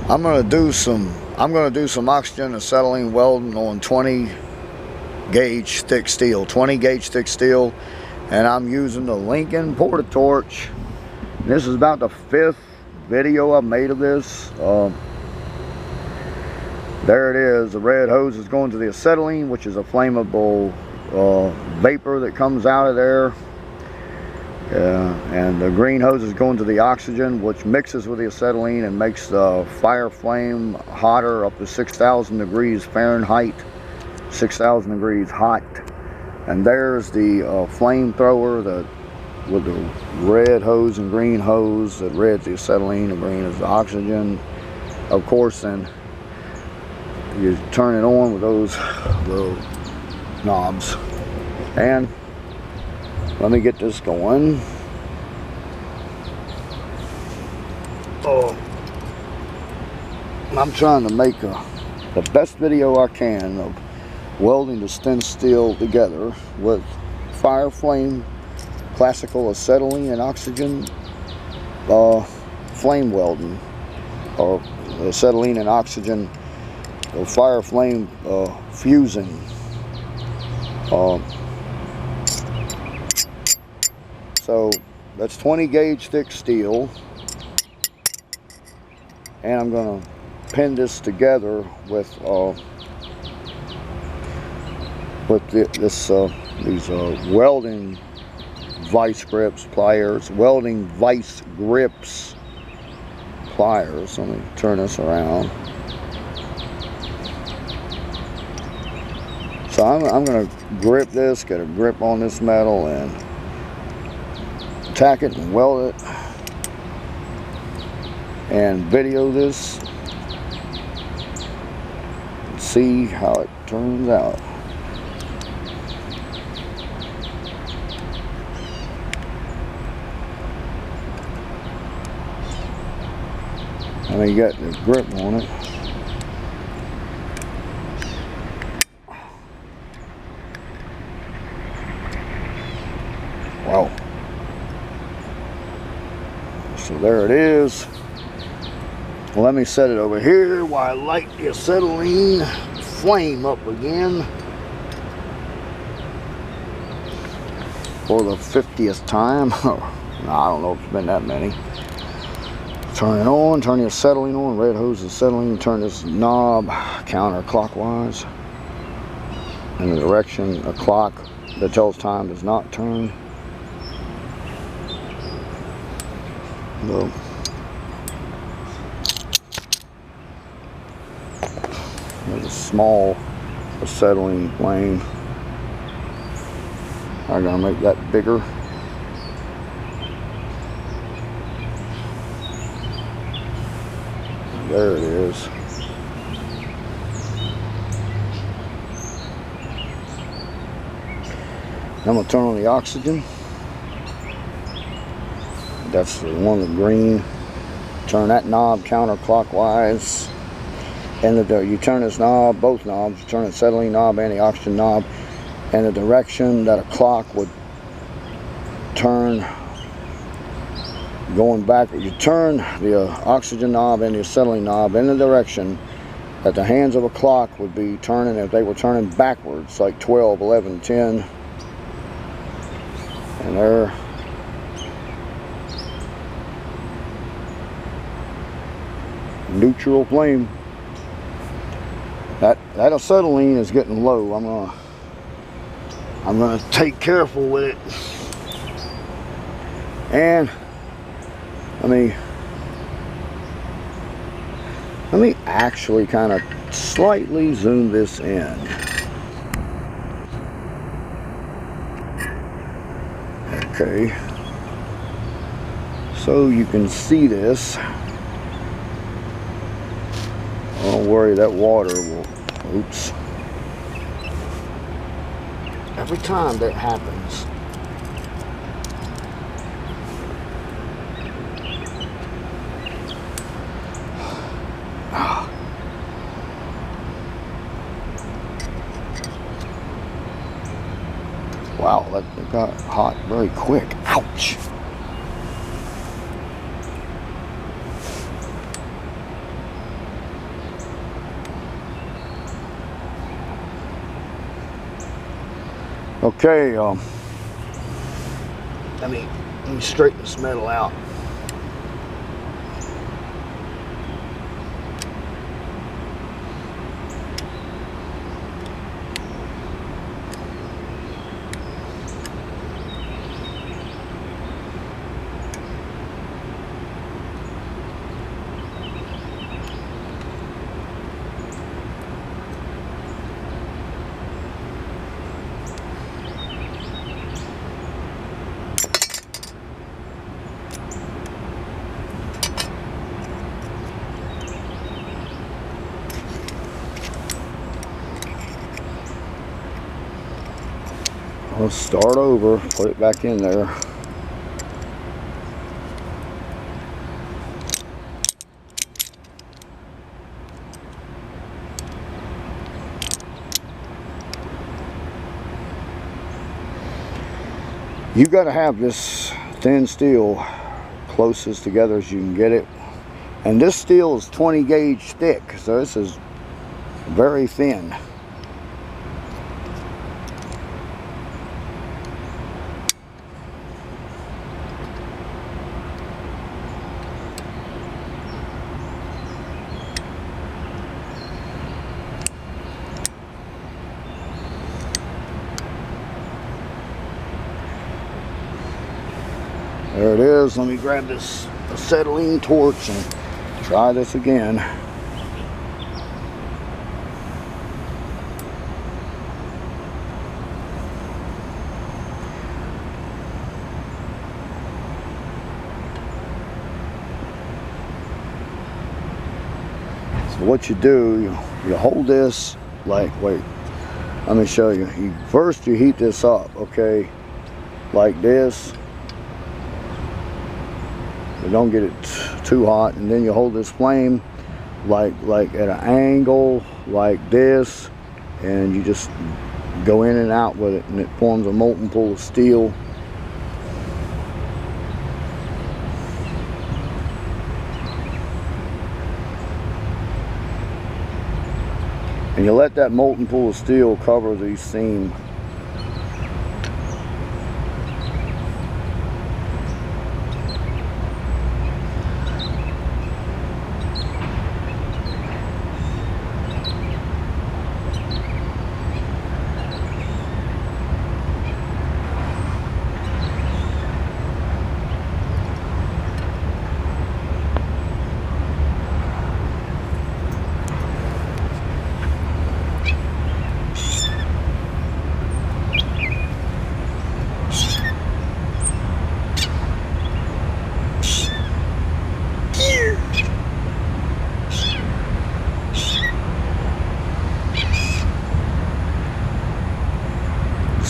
I'm gonna do some oxygen acetylene welding on 20 gauge thick steel, and I'm using the Lincoln Portatorch. This is about the 5th video I've made of this. There it is. The red hose is going to the acetylene, which is a flammable vapor that comes out of there. And the green hose is going to the oxygen, which mixes with the acetylene and makes the fire flame hotter, up to 6,000 degrees Fahrenheit, 6,000 degrees hot. And there's the flamethrower with the red hose and green hose. The red's the acetylene, the green is the oxygen. Of course, then you turn it on with those little knobs. And let me get this going. Oh, I'm trying to make the best video I can of welding the thin steel together with fire flame, classical acetylene and oxygen flame welding, or acetylene and oxygen fire flame fusing. So that's 20 gauge thick steel, and I'm going to pin this together with these welding vice grips pliers. Welding vice grips pliers. Let me turn this around. So I'm going to grip this, get a grip on this metal, and tack it and weld it, and video this and see how it turns out. I mean, you got the grip on it. Wow. So there it is. Well, let me set it over here while I light the acetylene flame up again for the 50th time. I don't know if it's been that many. Turn it on, turn the acetylene on, red hose acetylene, turn this knob counterclockwise in the direction a clock that tells time does not turn. So, there's a small acetylene flame. I'm gonna make that bigger. There it is. I'm gonna turn on the oxygen. That's the one with green. Turn that knob counterclockwise, and you turn this knob, both knobs, you turn the acetylene knob and the oxygen knob in the direction that a clock would turn going backward. You turn the oxygen knob and the acetylene knob in the direction that the hands of a clock would be turning if they were turning backwards, like 12, 11, 10. And there. Neutral flame. That acetylene is getting low. I'm gonna take careful with it. And let me actually kind of slightly zoom this in. Okay. So you can see this. Don't worry, that water will, oops. Every time that happens, wow, that got hot very quick. Ouch. Okay, let me straighten this metal out. Let's start over, put it back in there. You got to have this thin steel closest together as you can get it. And this steel is 20 gauge thick, so this is very thin. There it is. Let me grab this acetylene torch and try this again. So what you do, you hold this like, wait, let me show you. First you heat this up, okay, like this. But don't get it too hot, and then you hold this flame like at an angle like this, and you just go in and out with it, and it forms a molten pool of steel. And you let that molten pool of steel cover the seam.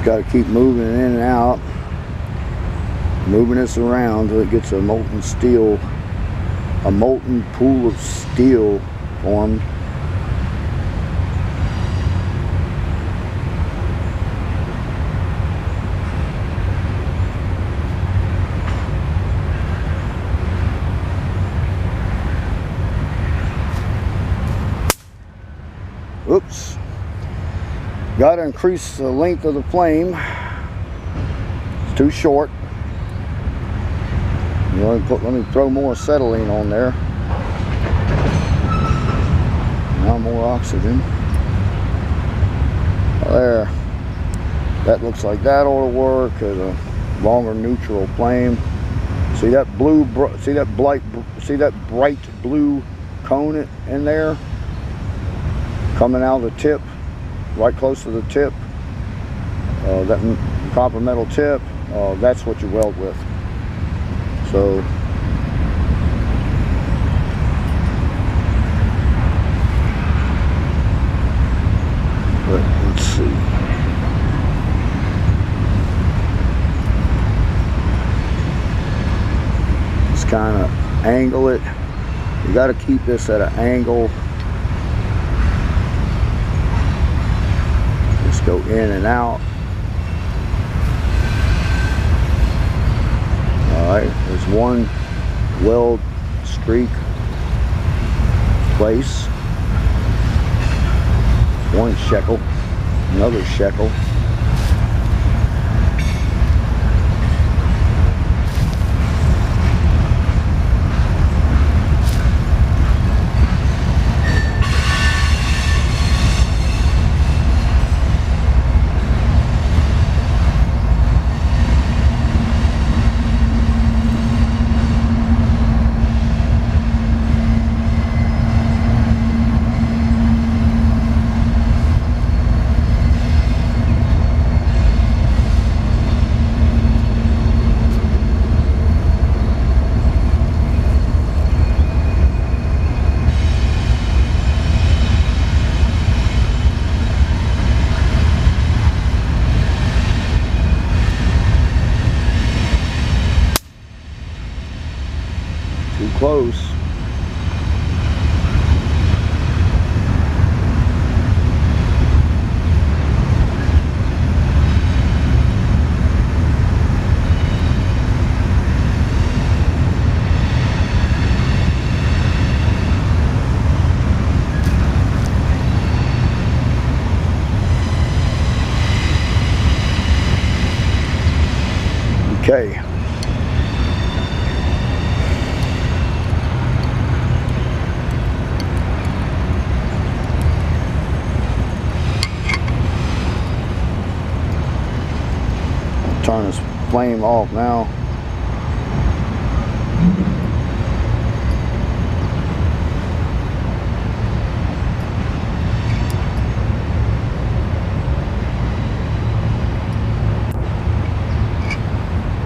Got to keep moving in and out, moving this around until it gets a molten pool of steel formed. Oops. Got to increase the length of the flame. It's too short. Let me throw more acetylene on there. Now more oxygen. There. That looks like that ought to work as a longer neutral flame. See that blue? See that bright blue cone in there, coming out of the tip. Right close to the tip, that copper metal tip, that's what you weld with. So, let's see. Just kind of angle it. You got to keep this at an angle. Go in and out. Alright, there's one weld streak place, one shekel, another shekel. close. Okay. Turn this flame off now.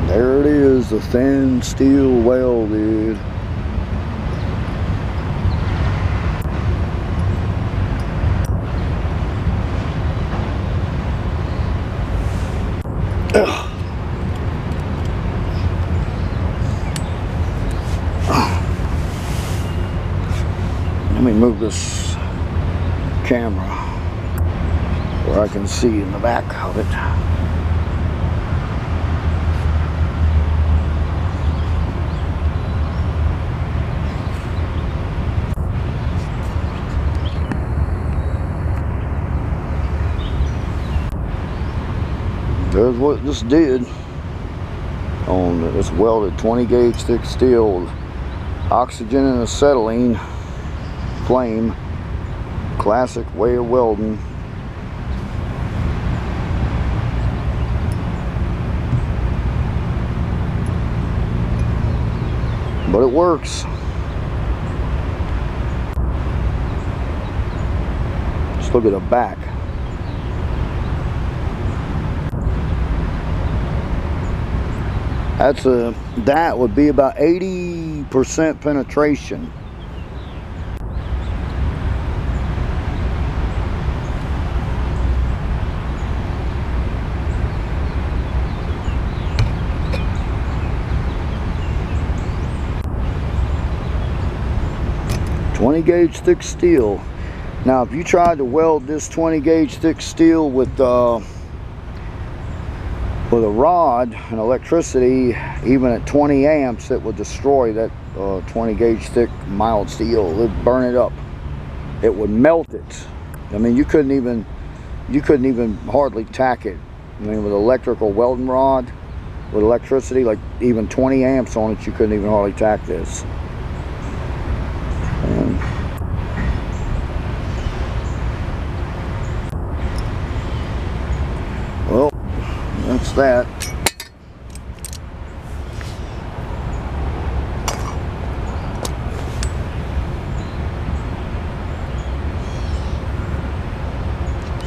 There it is, the thin steel welded. Let me move this camera where I can see in the back of it. There's what this did on this welded 20 gauge thick steel, oxygen and acetylene flame, classic way of welding. But it works. Just look at the back. That would be about 80% penetration. .20 gauge thick steel. Now, if you tried to weld this 20 gauge thick steel with a rod and electricity, even at 20 amps, it would destroy that 20 gauge thick mild steel. It would burn it up. It would melt it. I mean, you couldn't even hardly tack it. I mean, with electrical welding rod, with electricity, like even 20 amps on it, you couldn't even hardly tack this. And well, that's that.